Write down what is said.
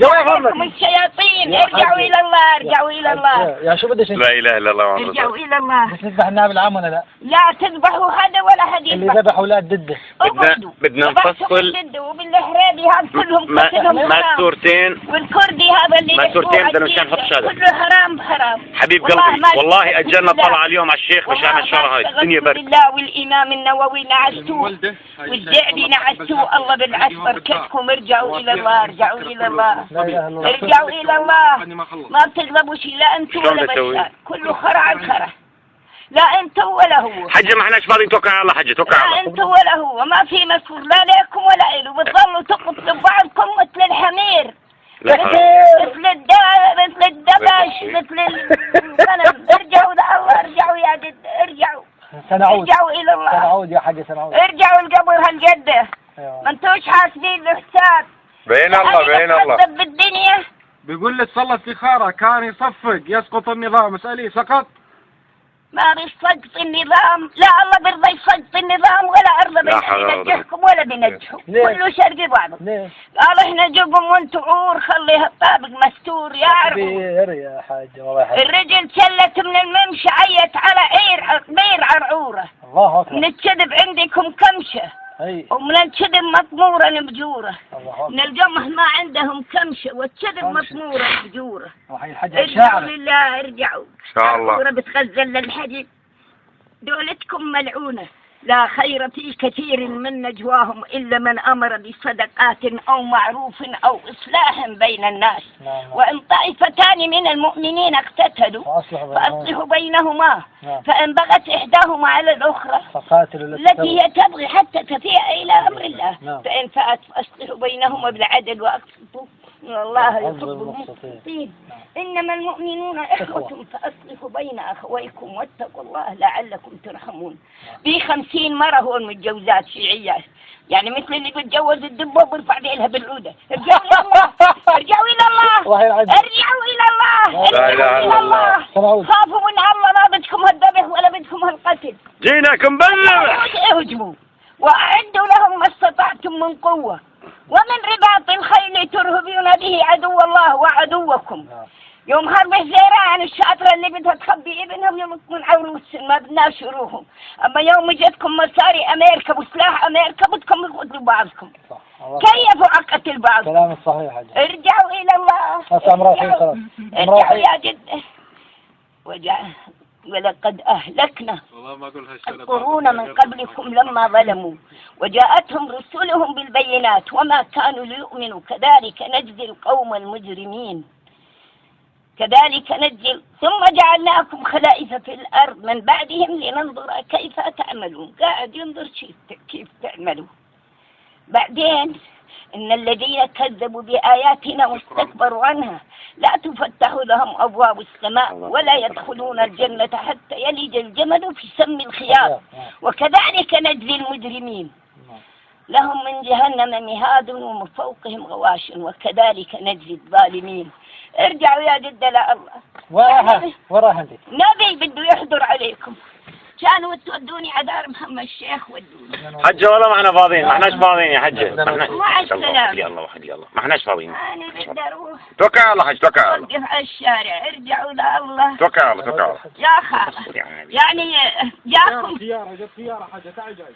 جماعكم الشياطين ارجعوا الى الله، ارجعوا الى الله. يا شو بدك؟ لا اله الا الله. ارجعوا الى الله. بس نذبح النائب العام ولا لا؟ لا تذبحوا هذا ولا حد اللي يذبح. ذبح اولاد ضده. بدنا نفصل. وبالحرابي هذا كلهم قتلهم ما السورتين والكردي هذا اللي ما السورتين بدنا مشان نحط شهاده. كله حرام حرام. حبيب قلبي والله اجلنا طلع اليوم على الشيخ مشان الشهر هاي الدنيا برد. بالله والامام النووي نعستوه والجعدي نعستوه. الله بالعكس بركتكم. ارجعوا الى الله، ارجعوا الى الله، ارجعوا الى الله. ما بتغلبوا شيء لا انتم ولا بشار. كله خرع عن خرع. لا انت ولا هو. حجة ما احناش فاضيين. توكل على الله حجة، توكل على الله. لا انت ولا هو. ما في مسؤول لا لكم ولا له. بتضلوا تقتلوا بعضكم مثل الحمير، مثل الدبش، مثل الغنم. ارجعوا لله، ارجعوا يا جد، ارجعوا. سنعود. ارجعوا الى الله. سنعود يا حاجة، سنعود. ارجعوا القبر هالجده. ما انتوش حاسبين الحساب. بين الله بين الله. بالدنيا بيقول لي تصلى استخارة كان يصفق يسقط النظام. اسأليه سقط؟ ما بيسقط النظام. لا الله بيرضى يسقط النظام ولا أرضى بينجحكم ولا بينجحوا. كله شرقي بعضه. قالوا احنا جبهم وانتوا عور. خليها الطابق مستور يعرفوا. كبير يا حاجة والله يا حاجة. الرجل شلت من الممشى عيت على بير عرعورة. الله أكبر. من الكذب عندكم كمشة. ومن الكذب مطمورة مبجورة. من القمح ما عندهم كمشة والكذب مطمورة مبجورة. ارجعوا لله، ارجعوا. ان شاء الله. بتغزل للحديد. دولتكم ملعونة. لا خير في كثير من نجواهم إلا من أمر بصدقات أو معروف أو إصلاح بين الناس. وإن طائفتان من المؤمنين اقتتلوا فأصلحوا بينهما. فإن بغت إحداهما على الأخرى التي هي تبغي حتى تفيء إلى أمر الله فإن فأت فأصلحوا بينهما بالعدل وأقسطوا إن الله يحب المقسطين. إنما المؤمنون إخوة فأصلحوا بين أخويكم واتقوا الله لعلكم ترحمون. في 50 مرة هون متجوزات شيعيات، يعني مثل اللي بتجوز الدبة وبرفع لها بالعودة. ارجعوا إلى الله، ارجعوا إلى الله، ارجعوا إلى الله، ارجعوا إلى الله. خافوا من الله. ما بدكم هالذبح ولا بدكم هالقتل. جيناكم بلغ. اهجموا وأعدوا لهم ما استطعتم من قوة ومن رباط الخيل ترهبون به عدو الله وعدوكم. يوم حرب الزيران الشاطرة اللي بدها تخبي ابنهم يمكن عروس ما بدناش يروحوا. أما يوم جتكم مصاري أمريكا وسلاح أمريكا بدكم يقتلوا بعضكم. كيفوا عقتل بعض. كلام الصحيح. ارجعوا إلى الله. ارجعوا يا جد. ولقد أهلكنا القرون من قبلكم لما ظلموا وجاءتهم رسلهم بالبينات وما كانوا ليؤمنوا كذلك نجزي القوم المجرمين. كذلك نجزي. ثم جعلناكم خلائف في الأرض من بعدهم لننظر كيف تعملون. قاعد ينظر كيف تعملوا. بعدين إن الذين كذبوا بآياتنا واستكبروا عنها لا تفتح لهم أبواب السماء ولا يدخلون الجنة حتى يلج الجمل في سم الخياط وكذلك نجزي المجرمين. لهم من جهنم مهاد ومن فوقهم غواش وكذلك نجزي الظالمين. ارجعوا يا جد لا الله. وراها انت. نبي بده يحضر عليكم. كانوا تودوني على دار محمد الشيخ ودوني. حجة والله ما احنا فاضيين. ما احناش فاضيين يا حجة. ما احناش. مع السلامة. يا الله وحد يا الله. ما احناش فاضيين. أنا بدي أروح. توكل على الله حج. توكل على الله. وقف على الشارع. ارجعوا لله. توكل على الله. توكل على الله. يا خالة يعني جاكم جت سيارة حاجة تعال جاي.